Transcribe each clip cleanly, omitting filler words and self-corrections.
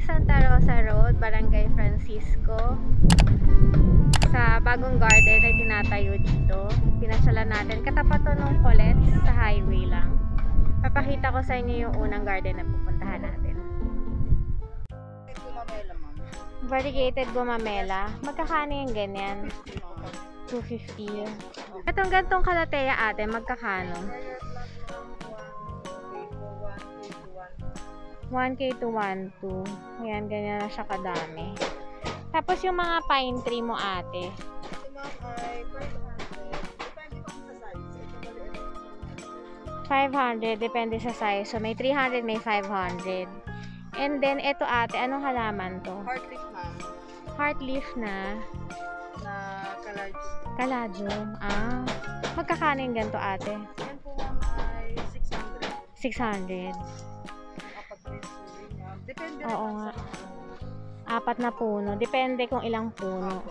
Santa Rosa Road, Barangay Francisco. Sa bagong garden ay tinatayo dito. Pinasyalan natin. Katapat to nung Colettes sa highway lang. Papakita ko sa inyo yung unang garden na pupuntahan natin. Variegated gumamela. Magkakano yung ganyan? 250. Itong gantong kalateya ate, magkakano? 1K to 1.2. Ayan, ganyan na siya kadami. Tapos yung mga pine tree mo ate. 500, depende sa size. So, may 300, may 500. And then, ito ate, anong halaman to? Heart leaf ma'am. Heart leaf na? Na caladium. Caladium. Ah. Magkakano yung ganito ate? Yan po ma'am ay 600. 600. Kapag pinsuling ma'am. Depende Oo naman nga. sa 4 na puno. Depende kung ilang puno.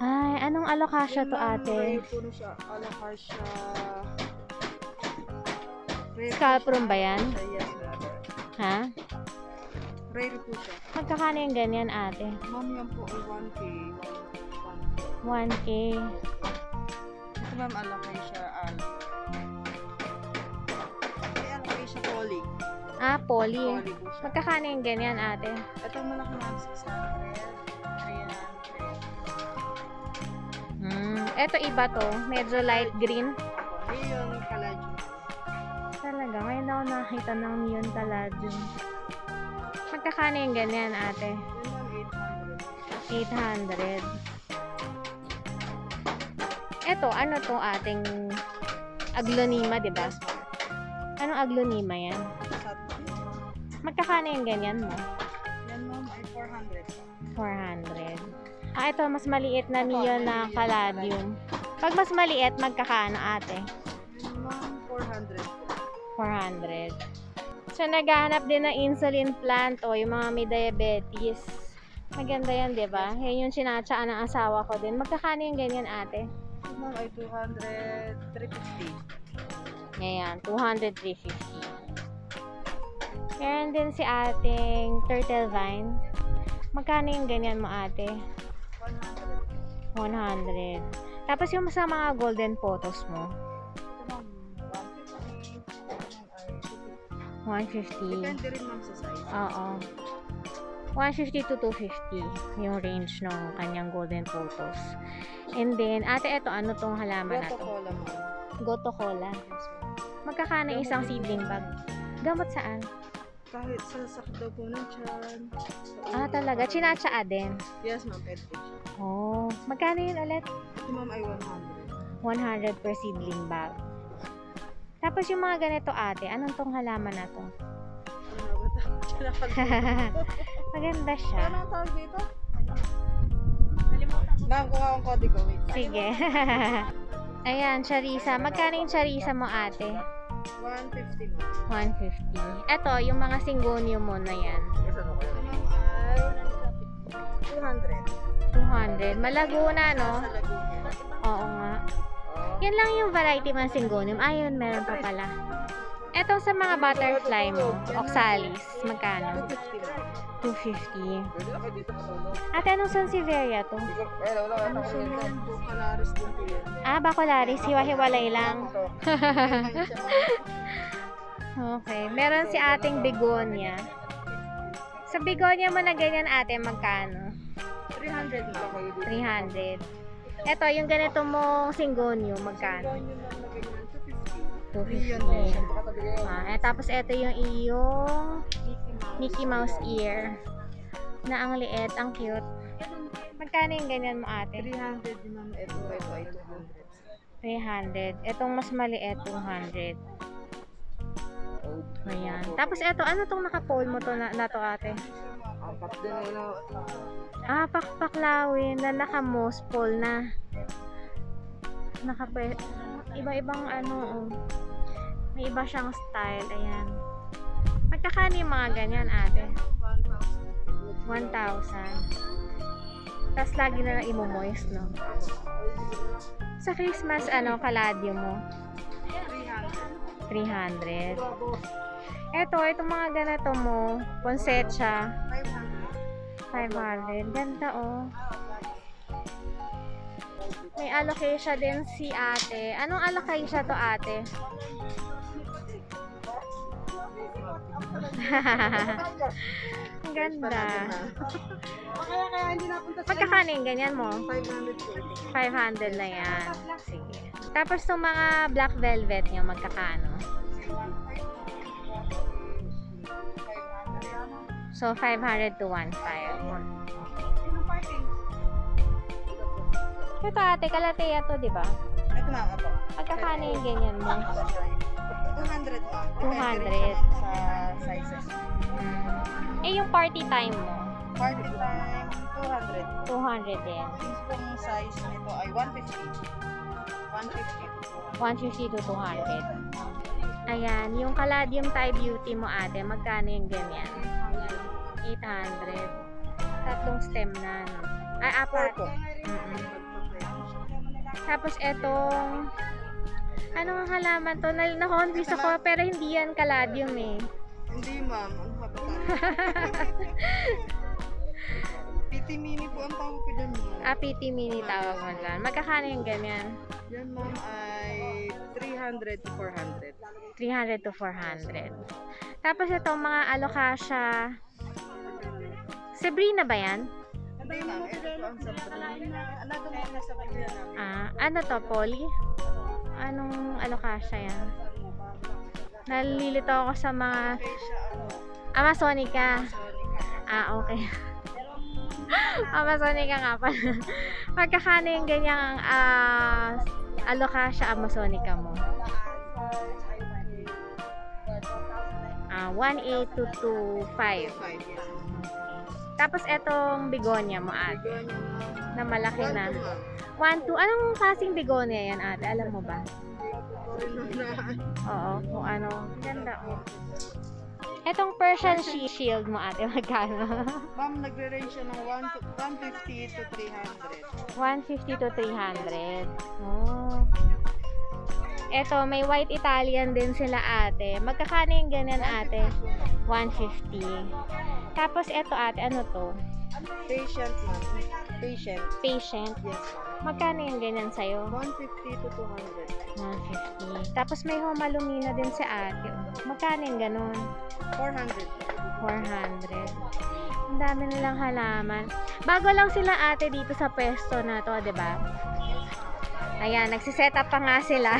Ay, anong alocasia to ate? Rare puno siya. Alocasia. Scalprum ba yan? Yes, ma'am. Ha? Rare po siya. Magkakano yung ganyan ate? Ma'am yan po ay 1K. 1K. Ito ma'am alocasia. May alocasia poly. Ah, poly. Poly po siya. Magkakano yung ganyan ate? Ito malaki ma'am 600. 300. Ito iba to. Medyo light green. Neon caladium. Talaga, ngayon ako nakakita ng neon caladium. Magkakano yung ganyan ate? Yun ma'am 800. Ito, ano to ating aglonema, di ba? Anong aglonema yan? 800. Magkakano yung ganyan mo? Yan ma'am ay 400. 400. Ah, ito, mas maliit na neon na caladium. Pag mas maliit, magkakano ate? Yan ma'am 400. 400. So, naghahanap din ng insulin plant o yung mga may diabetes. Maganda yan, di ba? Yan yung sinatsaan ng asawa ko din. Magkakano yung ganyan ate? Ito ma'am ay 200, 350. Ayan, 200, 350. Meron din si ating turtle vine. Magkano yung ganyan mo ate? 100. Tapos yung sa mga golden photos mo? Ito ma'am 150. 150. Depende rin ma'am sa size. Oo. 150 to 250 yung range ng kanyang golden photos. And then, ate, ito, ano tong halaman na to? Cola ma'am. Goto cola. Yes, ma'am. Magkakano isang seedling bag? Gamot saan? Kahit sa sakit daw po ng tiyan. Ah, talaga? Chinatsaa din? Yes ma'am, pwede po siya. Oh, magkano yun ulit? Ito ma'am ay 100 per seedling bag. Tapos yung mga ganito ate, anong tong halaman na to? 100. Maganda siya. Ano ang tawag dito? Ma'am, kung akong kodigo, wait. Sige. Ayan, charisa. Magkano yung charisa mo ate? 150 ma'am. 150. Ito, yung mga syngonium mo na yan. Ito ma'am ay 200. 200. Malago na, no? Sa Laguna. Oo nga. Yan lang yung variety ng syngonium. Ayun, meron pa pala. Eto sa mga butterfly mo, oxalis, magkano? 250 ma'am. 250. Ate, anong Sansevieria to? Ano siya ma'am? Bacalaris din po yan. Ah, bacularis. Hiwa-hiwalay lang. Okay. Meron si ating begonia. Sa begonia mo na ganyan ate, magkano? 300 ma'am. 300. Eto, yung ganito mong syngonium, magkano? 250. Ah, tapos ito yung iyong Mickey Mouse ear. Na ang liit, ang cute. Magkano yung ganyan mo ate? 300 din ma'am. Ito ay 200. 300. Etong mas maliit, 200. Ayan. Tapos ito, ano tong naka-pole mo to na to ate? Apat din na. Ah, pakpaklawin na naka-moss pole na. Iba-ibang ano, oh. May iba siyang style. Ayan. Magkakano yung mga ganyan ate? 1,000. Tapos lagi na lang imo-moist, no? Sa Christmas, ano, caladium mo? 300. Eto, itong mga ganito mo, poinsettia, 500. Ganda oh. May alocasia din si ate. Anong alocasia to ate? Ang ganda. Kaya hindi napunta sa Pagkakanin, ganyan mo? 500 500 na yan. Sige. Tapos itong mga black velvet nyo, magkakano? So, 500 to 1.5. Ito ate, kalateya to, di ba? Ito na ako. Pagkakano yung ganyan mo? 200 pa. 200. Sa sizes. Eh, yung party time mo? Party time, 200. 200 din. Yung size nito ay 150. 150 150 to 200. to 200. Ayan, yung Caladium Thai Beauty mo ate, magkano yung ganyan? 800. Tatlong stem na, no? Ay, apat. Tapos etong anong halaman to? Na-confuse ako, pero hindi yan Caladium eh. Hindi ma'am, ano ba ba? PT mini po ang tawag ko dyan ma'am. PT mini tawag mo lang. Magkakano yung ganyan? Yan ma'am ay 300 to 400. 300 to 400. Tapos itong mga alocasia. Sabrina ba yan? Hindi ma'am, ito po ang Sabrina. Ano ito ma'am na Sabrina namin? Ano to? Poly? Anong alocasia yan? Nalilito ako sa mga Amazonica. Okay. Amazonica nga pala. Magkakano yung ganyang alocasia Amazonica mo? 1.8 to 2.5. Tapos etong begonia mo ate. Na malaki na. 1, 2. Anong klaseng begonia yan ate? Alam mo ba? Oo, kung ano. Ganda oh. Etong Persian shield mo ate, magkano? Ma'am, nagre-range siya ng 150 to 300. 150 to 300. Oh. Eto, may white Italian din sila ate. Magkakano yung ganyan ate? 150. Tapos eto ate, ano to? Patient ma'am. Patient. Yes. Magkano yung ganyan sa'yo? 150 to 200. 150. Tapos may Homalumina din si ate. Magkano yung ganun? 400. 400. Ang dami nilang halaman. Bago lang sila ate dito sa pwesto na to, 'di ba? Ayan, nagsiset up pa nga sila.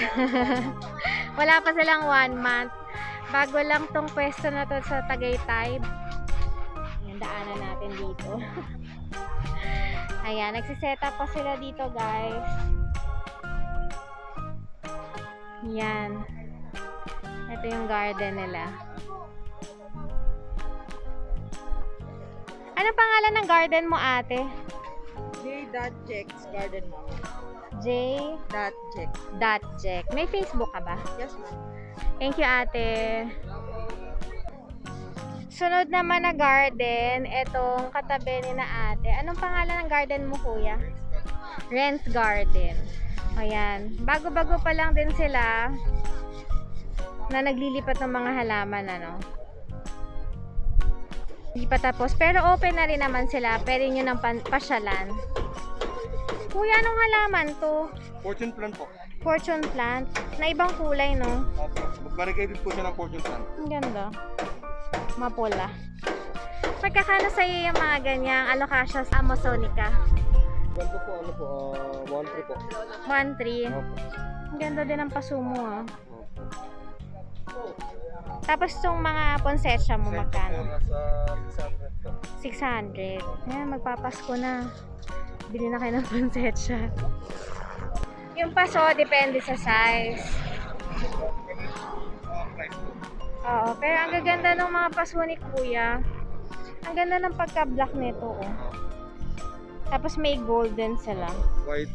Wala pa silang 1 month. Bago lang tong pwesto na to sa Tagaytay. Ayan, daanan natin dito. Ayan, nagsiset up pa sila dito, guys. Yan. Ito yung garden nila. Anong pangalan ng garden mo, ate? J.Jack's Garden ma'am. J.Jack. May Facebook ka ba? Yes ma'am. Thank you, ate. Sunod naman na garden, etong katabi ni na ate. Anong pangalan ng garden mo, kuya? Ren's Garden. Ayan. Bago-bago pa lang din sila na naglilipat ng mga halaman, ano? Hindi pa tapos. Pero open na rin naman sila. Pwede nyo ng pasyalan. Kuya, anong halaman to? Fortune plant po. Fortune plant. Na ibang kulay, no? Barricaded po siya ng fortune plant. Ang ganda. Mapula. Pagkakano sa'yo yung mga ganyang alocasia Amazonica? Ganito po, ano po, 1-3 po. 1.3. Opo. Ang ganda din ang pasumo, ah. Opo. Tapos itong mga poinsettia mo, magkano? Sa 600 po. 600. Ayan, magpapasko na. Bili na kayo ng poinsettia. Yung paso, depende sa size. Price po. Oo, pero ang gaganda ng mga paso ni kuya. Ang ganda ng pagka-black nito, oh. Tapos may golden sila. White.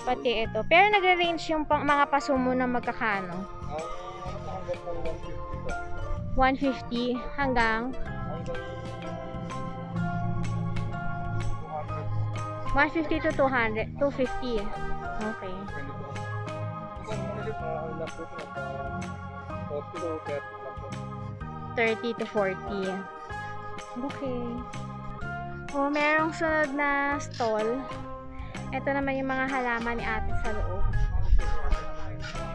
Pati ito. Pero nagre-range yung mga paso mo na magkakano? Hanggang po 150 po. 150 hanggang 150 to 200. 250. Okay. Pwede po. Kung maliit na lang po siya, 40 to 30 lang po. 30 to 40. Okay. Oh, merong sunod na stall. Ito naman yung mga halaman ni ate sa loob.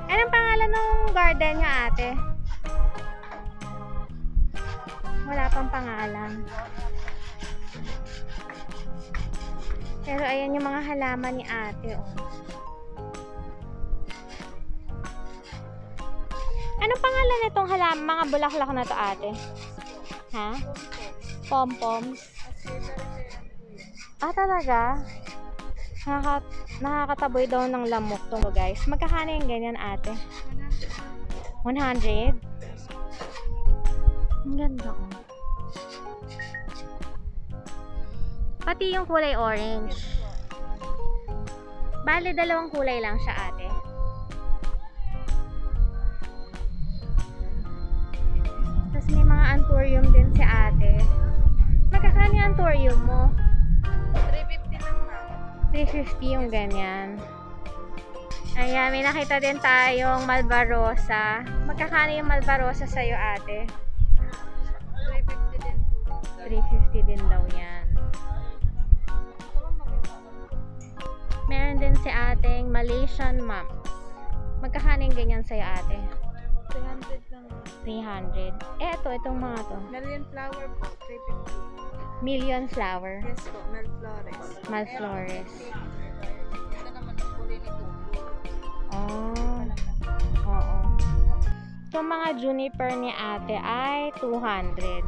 Anong pangalan ng garden niya, ate? Wala pang pangalan. Pero ayan yung mga halaman ni ate, oh. Anong pangalan nitong halaman, mga bulaklak na to, ate? Ha? Pom-poms? Ah, talaga? Nakakataboy daw ng lamok to, guys. Magkakano yung ganyan, ate? 100? Ang ganda, oh. Pati yung kulay orange. Bale, dalawang kulay lang siya, ate. Tapos may mga anthurium din si ate. Magkakano yung anthurium mo? 350 lang na. 350 yung ganyan. Ayan, may nakita din tayong Malvarosa. Magkakano yung Malvarosa sa'yo, ate? 350 din po. 350 din daw yan. Meron din si ating Malaysian ma'am. Magkakano yung ganyan sa'yo, ate? 300 lang. 300. Itong mga to. Million flower po, 350. Million flower. Yes po, Mel Flores. Malflores. Ito naman ang kulay nito. Oh. Oo. Itong mga juniper ni ate ay 200.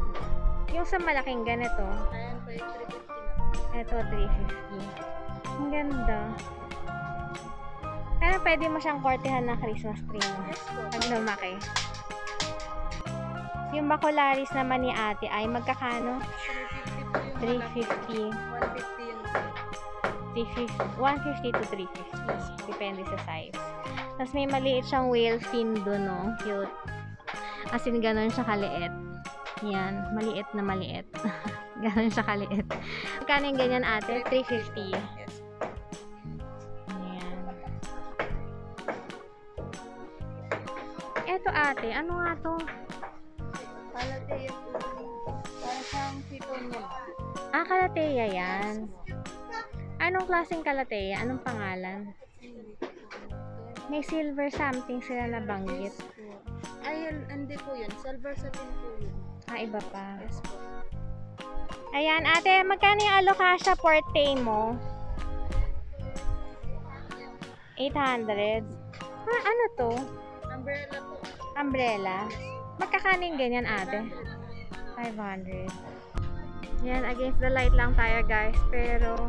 Yung sa malaking ganito, Ayan po yung 350 lang. ito 350. Ang ganda. Pero pwede mo siyang kortehan ng Christmas tree mo. Yes po. Pag lumaki. Yung bacularis naman ni ate ay magkakano? 350 po yung 350. 150 yung 150 to 350. Depende sa size. Tapos may maliit siyang whale fin doon, no? Cute. As in, ganun siya kaliit. Yan. Maliit na maliit. Ganun siya kaliit. Magkano yung ganyan, ate? 350. Yes. Ayan. Eto, ate. Ano nga to? Kalateya po. Para siyang sitonya. Ah, kalateya yan. Anong klaseng kalateya? Anong pangalan? May silver something sila nabanggit. Yes po. Ay, hindi po yun. Silver satin po yun. Ah, iba pa. Yes po. Ayan, ate. Magkano yung alocasia forte mo? 800. Ah, ano to? Umbrella po. Umbrella. Magkakano yung ganyan, ate? 500. Yan, against the light lang tayo, guys. Pero,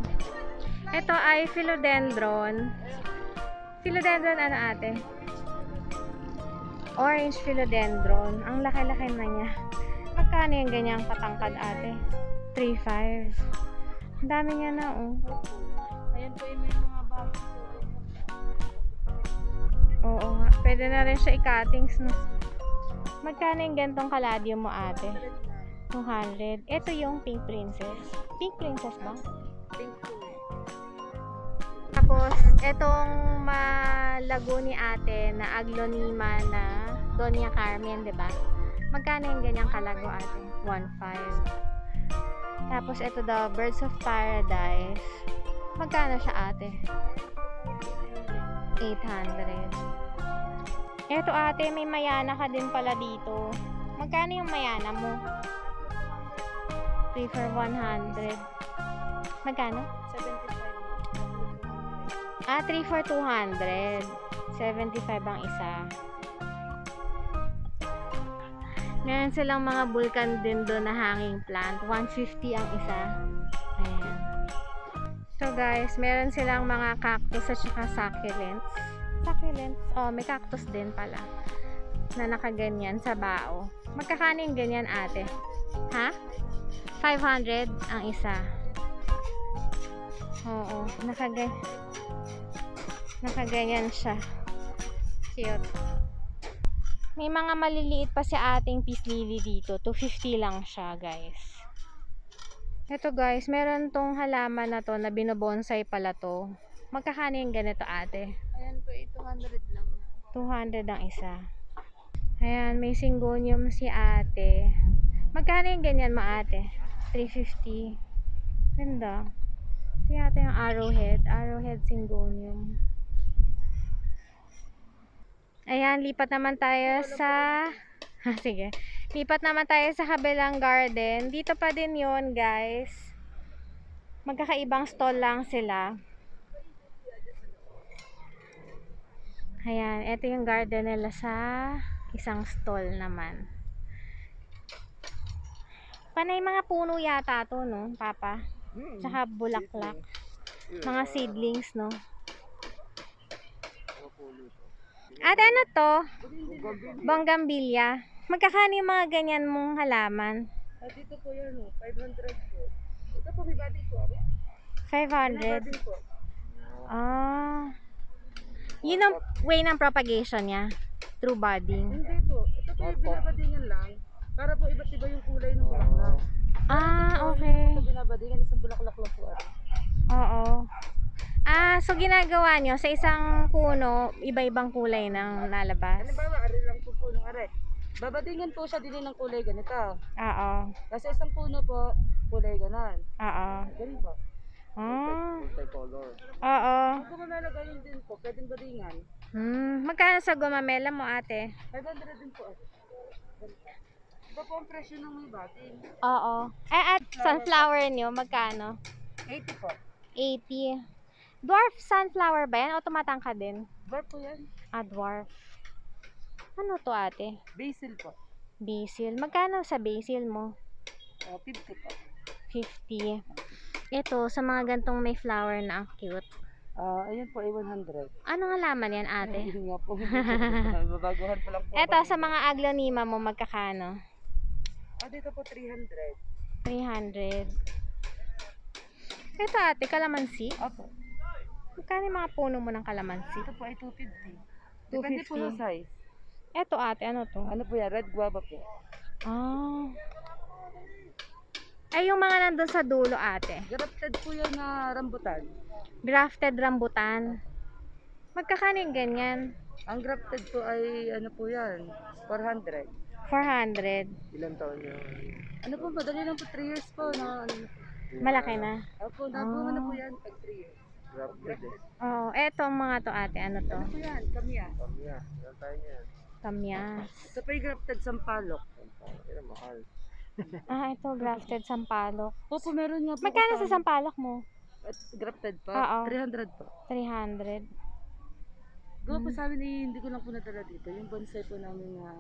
ito ay philodendron. Philodendron, ano, ate? Orange philodendron. Ang laki-laki na niya. Magkano yung ganyang patangkad, ate? 3.5. Ang dami niya na, oh. Ayan po yung may mga bago po. Oo nga. Pwede na rin siya i-cuttings, no? Magkano yung gantong caladium mo, ate? 200. Ito yung pink princess. Pink princess ba? Pink po. Tapos, etong malago ni ate na aglonema na Doña Carmen, di ba? Magkano yung ganyang kalago, ate? 1.5. Tapos, ito daw, Birds of Paradise. Magkano siya, ate? 800. Eto, ate, may mayana ka din pala dito. Magkano yung mayana mo? 3 for 100. Magkano? 75. Ah, 3 for 200. 75 ang isa. Meron silang mga vulkan din doon na hanging plant. 150 ang isa. Ayan. So guys, meron silang mga cactus at saka succulents. Succulents? Oh, may cactus din pala. Na nakaganyan sa bao. Magkakano yung ganyan, ate? Ha? 500 ang isa. Oo, nakaganyan siya. Cute. May mga maliliit pa si ating peace lily dito. 250 lang siya, guys. Ito, guys, meron tong halaman na to na binobonsai pala to. Magkakano yung ganito, ate? Ayan po, 200 lang. 200 ang isa. Ayan, may syngonium si ate. Magkano yung ganyan mo, ate? 350. Ganda. Ito yata yung arrowhead. Arrowhead syngonium. Ayan, lipat naman tayo sa... Sige. Lipat naman tayo sa kabilang garden. Dito pa din yon guys. Magkakaibang stall lang sila. Ayan, ito yung garden nila sa isang stall naman. Panay mga puno yata to, no, Papa? Tsaka bulaklak. Mga seedlings, no? At ano to? Bonggambilya. Magkakano yung mga ganyan mong halaman? Dito po yan, 500 po. Ito po, may body po. 500. Body po. Ah. Yun ang way ng propagation niya. Through budding. Hindi po. Ito po yung binabadingan lang. Para po iba't iba yung kulay ng bulaklak. Ah, okay. Ito binabadingan, isang bulaklak lang po. Oo. Ah, so ginagawa nyo sa isang puno, iba-ibang kulay ng nalabas. Halimbawa, ari lang po puno, ari. Babadingan po siya din ng kulay ganito. Oo. Kasi isang puno po, kulay ganon. Oo. Ganun po. Ah. Multicolor. Oo. Kung kumamela ganun din po, pwedeng badingan. Magkano sa gumamela mo, ate? 500 din po. Iba po ang presyo ng may bating. Oo. At sunflower nyo, magkano? 80 po. 80. Dwarf sunflower ba yan? O tumatangka din? Bar po yan. Ah, dwarf. Ano to, ate? Basil po. Basil. Magkano sa basil mo? 50 po. 50. Ito, sa mga gantong may flower na ang cute. Ayun po ay 100. Anong halaman yan, ate? Ayun nga po. Babaguhan pa lang po. Ito, sa mga aglonema mo, magkakano? Dito po 300. 300. Ito, ate, kalamansi. Opo. Magkano yung mga puno mo ng kalamansi? Ito po ay 250. Depende po sa size. Ito, ate, ano to? Ano po yan? Red guava po. Ah. Ay, yung mga nandun sa dulo, ate. Grafted po yan na rambutan. Grafted rambutan. Magkakano yung ganyan? Ang grafted po ay ano po yan? 400. 400. Ilan taon niya? Ano po, madali lang po 3 years po na ano. Malaki na. Opo, nabunga na po yan pag 3 years. Grafted eh. Oo, etong mga to, ate, ano to? Ano po yan? Kamya. Pamya. Ilan tayo niyan? Kamyas. Ito pa yung grafted sampalok. Ilan mahal? Ah, ito, grafted sampalok. Opo, meron nga po. Magkano sa sampalok mo? At grafted pa? Oo. 300 po. 300. Gawa po sa amin hindi ko lang po nadala dito. Yung bonsai po namin na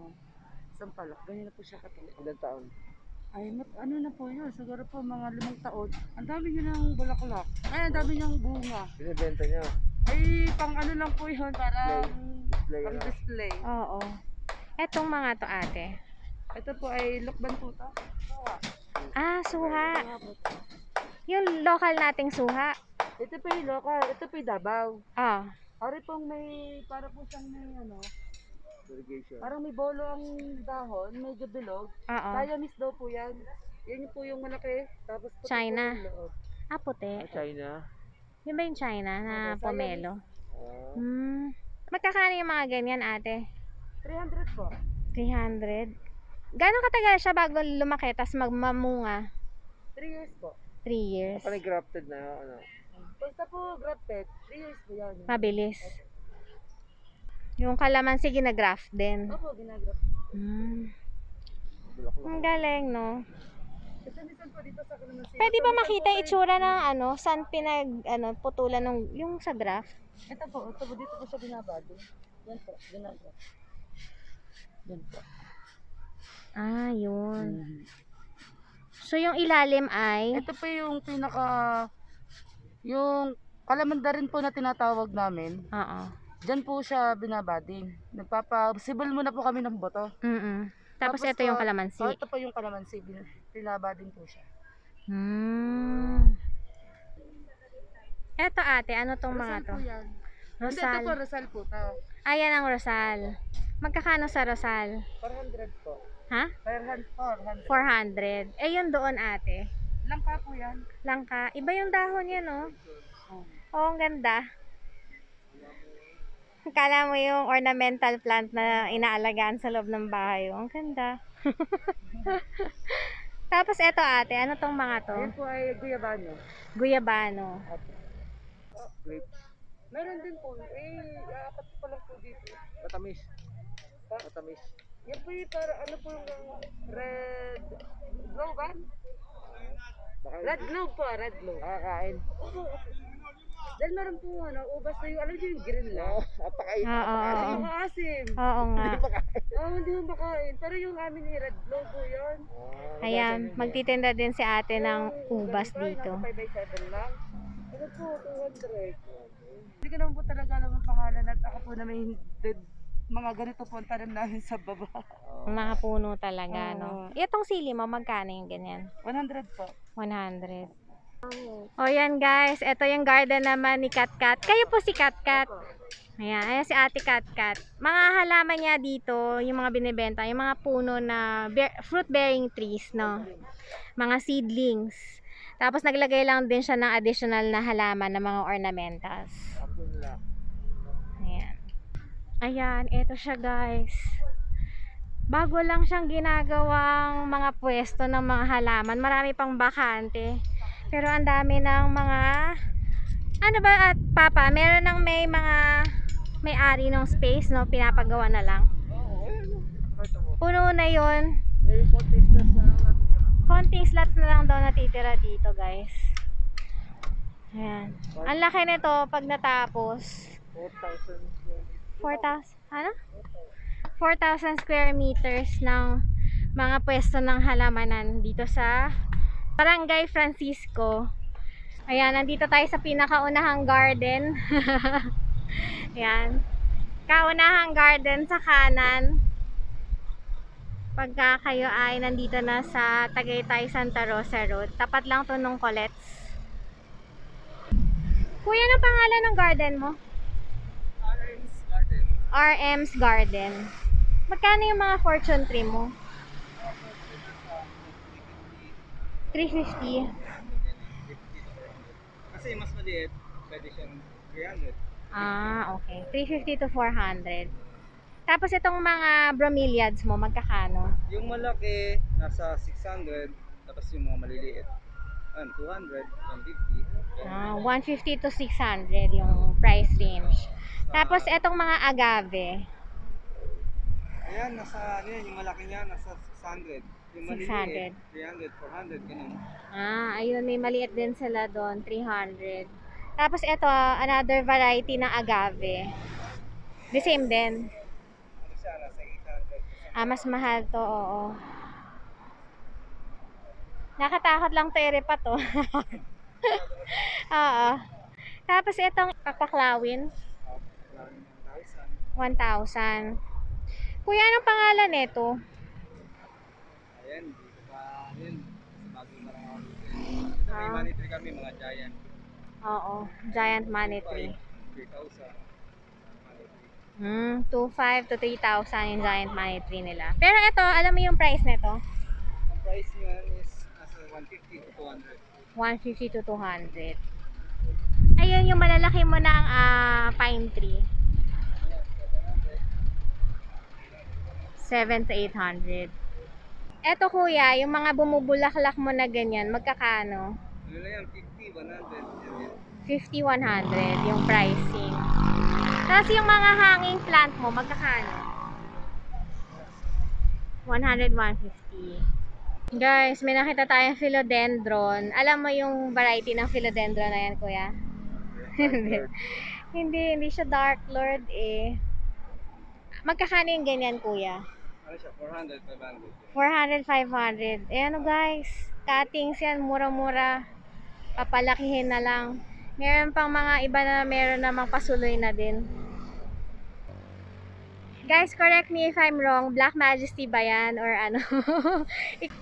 sampalok. Ganyan na po siya katulad. Ilan taon? Ay, ano na po yun? Siguro po mga 5 taon. Ang dami nyo ng bulaklak. Ay, ang dami niyang bunga. Binibenta niya. Ay, pang ano lang po yun. Parang Display pang na. display. Oo. Etong mga to, ate. Ito po ay lukban po ito. Ah, suha. Yung local nating suha. Ito po yung local. Ito po yung Davao. Ah. Ari pong may, para po siyang may ano, Irrigation. parang may bolo ang dahon, medyo bilog. Oo. Siamese daw po yan. Yan yung po yung malaki. Tapos puti China. po yung loob. Ah, puti. China. Yun ba yung China na Siamese. pomelo? Ah. Magkakano yung mga ganyan, ate? 300 po. 300. Gano'ng katagal siya bago lumaki tas magmamunga? 3 years po. 3 years. Parang grafted na ano. Basta po grafted, 3 years po yan. Mabilis. Yung kalamansi ginagraft din. Opo, ginagraft. Bulaklak. Ang galing, no? Kasi minsan po dito sa Kalamansi. Pwede ba makita yung itsura ng ano, saan putulan ng yung sa graft? Ito po, dito po siya binabado. Yan po, ginagraft. Yan po. Ah, yun. So yung ilalim ay Ito po yung yung kalamanda rin po na tinatawag namin. Oo. Diyan po siya binabading. Nagpapasibol muna po kami ng boto. Tapos ito yung kalamansi. Ito po yung kalamansi. Binabading po siya. Eto, ate, ano tong mga Rosal to? po yan. Hindi, ito Rosal. po, Rosal po. Ayan ang rosal. Magkakano sa rosal? 400 po. Ha? 400. 400. Eh, yun doon, ate. Langka po yan. Langka. Iba yung dahon niya, no? Oo, ang ganda. Kala mo yung ornamental plant na inaalagaan sa loob ng bahay. Ang ganda. Tapos eto ate, ano tong mga to? Ayan po ay guyabano. Guyabano. Grapes. Meron din po. Apat pa lang po dito. Matamis. Matamis. Yan po yung para ano po yung red globe ba? Red globe po, red globe. Nakakain. Then meron po ano, ubas na yung, alam niyo yung green lang. Apakain. Oo. Kasi Oo. makaasim. Oo nga. Hindi mo makain. Pero yung amin ni red globe po yun. Ayan, magtitinda din si ate ng ubas dito. Nasa 5x7 lang. Ano po, 200. Hindi ko naman po talaga alam ang pangalan at ako po na may mga ganito po ang tanim namin sa baba. Mga puno talaga, no? Itong sili mo, magkano yung ganyan? 100 po. 100. O yan guys, ito yung garden naman ni Katkat. Kayo po si Katkat. Ayan, ayan si ate Katkat. Mga halaman niya dito, yung mga binibenta, yung mga puno na fruit bearing trees, no? Mga seedlings. Tapos naglagay lang din siya ng additional na halaman ng mga ornamentals. Ayan. Ayan, ito siya guys. Bago lang siyang ginagawang mga pwesto ng mga halaman. Marami pang bakante. Pero ang dami ng mga ano ba at papa, meron ng may mga may-ari ng space, no? Pinapagawa na lang. Puno na yun. Konting slots na lang daw natitira dito guys. Ayan. Ang laki nito pag natapos. 4,000 ano? 4,000 square meters ng mga pwesto ng halamanan dito sa Barangay Francisco. Ayan, nandito tayo sa pinakaunahang garden. Ayan. Kaunahang garden sa kanan. Pagka kayo ay nandito na sa Tagaytay Santa Rosa Road. Tapat lang to nung Colette's. Kuya, ano pangalan ng garden mo? RM's Garden. Magkano yung mga fortune tree mo? 350. Kasi mas maliit, pwede siyang 300. Ah, okay. 350 to 400. Tapos itong mga bromeliads mo, magkakano? Yung malaki, nasa 600. Tapos yung mga maliliit, 200, 150. Ah, 150 to 600 yung price range. Tapos itong mga agave, Ayan, nasa, ano yan, yung malaki niya, nasa 600. Yung maliliit, 300, 400, ganun. ah, ayun, may maliit din sila doon, 300. Tapos ito, another variety ng agave. The same din. Ano siya, nasa 800. Ah, mas mahal to, oo. Nakatakot lang to i-repa to. Oo. Tapos itong papaklawin, 1,000. Kuya, anong pangalan nito? Ayan, hindi ko pa, yun, sa bago na lang ako. Ito may money tree kami, mga giant. Oo, giant money tree. 3,000. 2,500 to 3,000 yung giant money tree nila. Pero ito, alam mo yung price nito? Ang price niya is nasa 150 to 200. 150 to 200. Ayun yung malalaki mo ng pine tree. 7 to 800. Eto kuya, yung mga bumubulaklak mo na ganyan, magkakano? Ano na yan, 50, 100. 50, 100 yung pricing. Tapos yung mga hanging plant mo, magkakano? 100, 150. Guys, may nakita tayong philodendron. Alam mo yung variety ng philodendron na yan, kuya? hindi siya Dark Lord eh. Magkakano yung ganyan, kuya? Ano siya, 400, 500. 400, 500. Eh ano guys, cuttings yan, mura-mura. Papalakihin na lang. Meron pang mga iba na meron namang pasuloy na din. Guys, correct me if I'm wrong. Black Majesty ba yan? Or ano?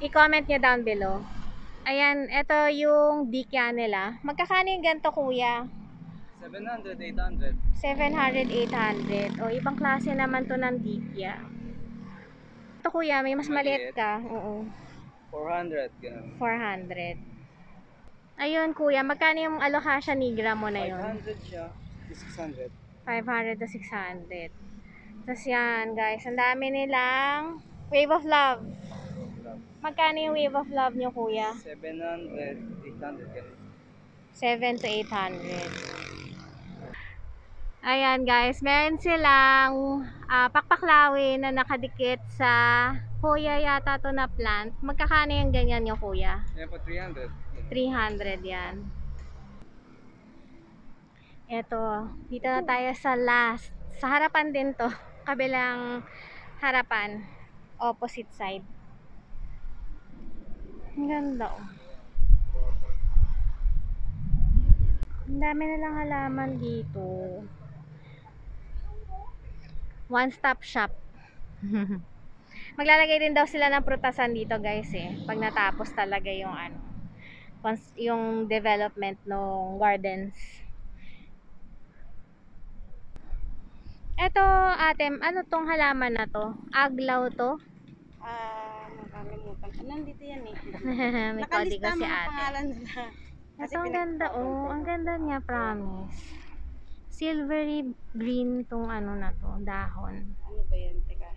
I-comment nyo down below. Ayan, ito yung dikya nila. Magkakano yung ganito, kuya? 700, 800. 700, 800. O, ibang klase naman to ng dikya. Ito, kuya, may mas maliit ka. Oo. 400, ganun. 400. Ayun, kuya, magkano yung alocasia nigra mo na yun? 500 siya, 600. 500 to 600. Tapos yan, guys, ang dami nilang Wave of Love. Magkano yung Wave of Love nyo, kuya? 700, 800 ganun. 7 to 800. Ayan guys, meron silang pakpaklawi na nakadikit sa kuya yata to na plant. Magkakano yung ganyan nyo, kuya? Yan po 300. 300 yan. Eto, dito na tayo sa last. Sa harapan din to. Kabilang harapan. Opposite side. Ang ganda oh. Ang dami nilang halaman dito. One stop shop. Maglalagay din daw sila ng prutasan dito guys eh. Pag natapos talaga yung ano, yung development ng gardens. Eto ate, ano tong halaman na to? Aglaw to? Nakalimutan ko. Nandito yan eh. May kodigo Nakalista si mga ate. pangalan nila. Ito ang ganda oh. Ang ganda niya, promise. Silvery green tong ano na to, dahon. Ano ba yan? Teka.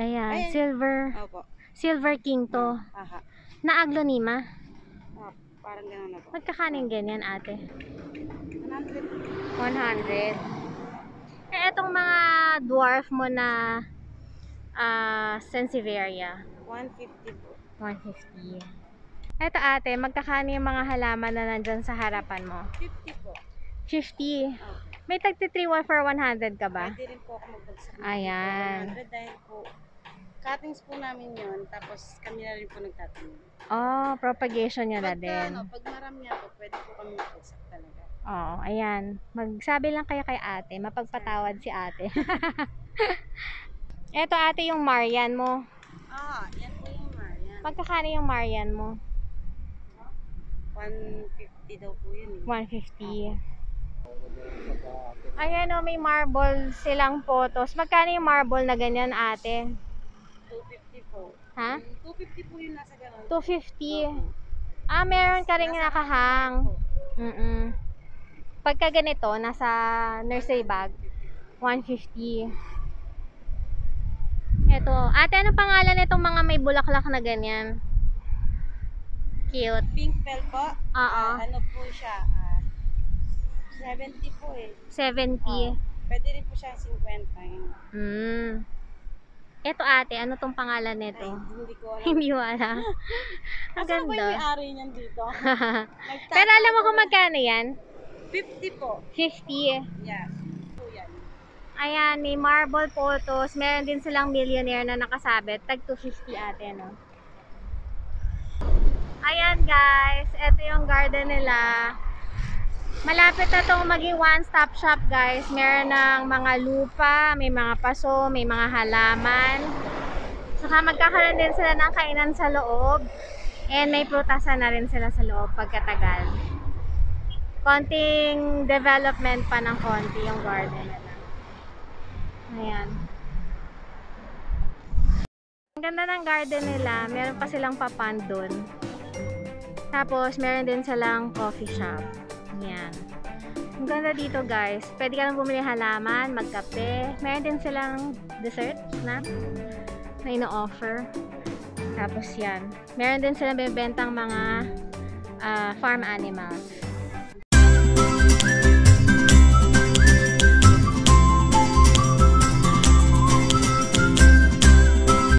Ayan, Ayan. Opo. Silver King to. Aha. Na aglonema. Parang gano'n na po. Magkakaning ganyan ate? 100. 100. Eh, etong mga dwarf mo na Sansevieria. 150 po. 150. Eto ate, magkakano yung mga halaman na nandyan sa harapan mo? 50 po. 50. May tagti 3 for 100 ka ba? Pwede rin po ako magbagsak. Ayan. 100 dahil po, cuttings po namin yun. Tapos kami na rin po nagtatanim. Oh, propagation nyo na din. Pag marami po, pwede po kami magbagsak talaga. Oo, ayan. Magsabi lang kayo kay ate. Mapagpatawad si ate. Eto ate yung Marian mo. Yan po yung Marian. Magkakano yung Marian mo? 150 daw po yun eh. 150. Ayan o, may marble silang photos. Magkano yung marble na ganyan ate? 250 po. Ha? 250 po yung nasa gano'n. 250. Meron ka rin nakahang. Pagka ganito, nasa nursery bag, 150. Ito. Ate, ano pangalan nitong mga may bulaklak na ganyan? Cute. Pink bell po? Oo. Ano po siya? 70 po eh. 70. Pwede rin po siya 50. Ito ate, ano tong pangalan nito? Hindi ko alam. Hindi mo alam. Ang Asan ba yung ganda. may-ari niyan dito? Pero alam mo kung magkano yan? 50 po. 50. Yeah. Po yan. Ayan, may marble photos. Meron din silang millionaire na nakasabit. Tag 250 ate, no? Ayan guys, ito yung garden nila. Malapit na itong maging one-stop shop guys. Meron ng mga lupa, may mga paso, may mga halaman. Saka magkakaroon din sila ng kainan sa loob. And may prutasan na rin sila sa loob pagkatagal. Konting development pa ng konti yung garden nila. Ayan. Ang ganda ng garden nila. Meron pa silang papan dun. Tapos meron din silang coffee shop. Ayan. Ang ganda dito guys. Pwede ka lang bumili halaman, magkape. Meron din silang dessert na ino-offer. Tapos yan. Meron din silang bebentang mga farm animals.